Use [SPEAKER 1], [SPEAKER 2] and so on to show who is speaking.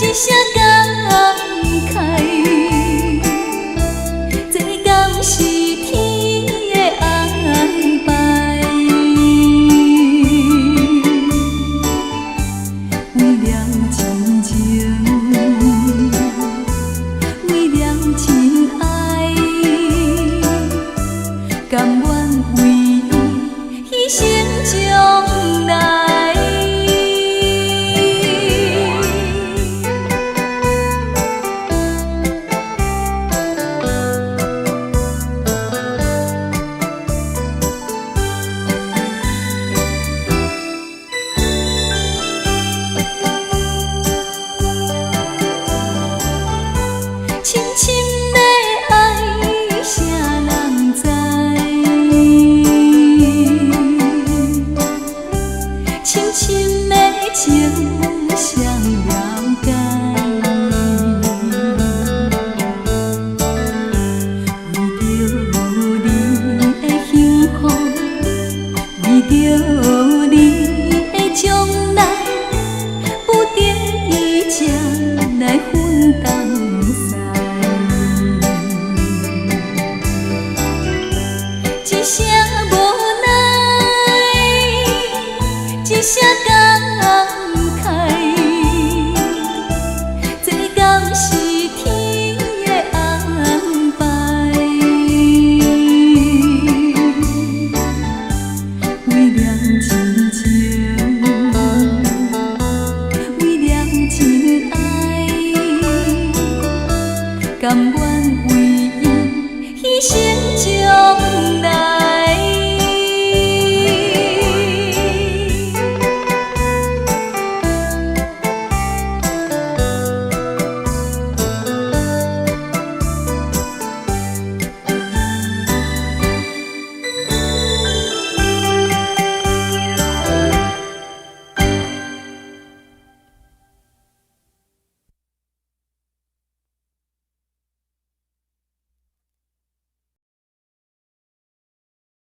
[SPEAKER 1] 一声感慨，这敢是天的安排？为了亲情，为了亲爱，甘愿为伊牺牲将来。深深的爱，谁人知？深深的情，谁了解？为着你的幸福，为着你的将来，不得已才来分担。一声无奈，一声感慨，这敢是天的安排？为了亲情，为了亲爱，甘愿。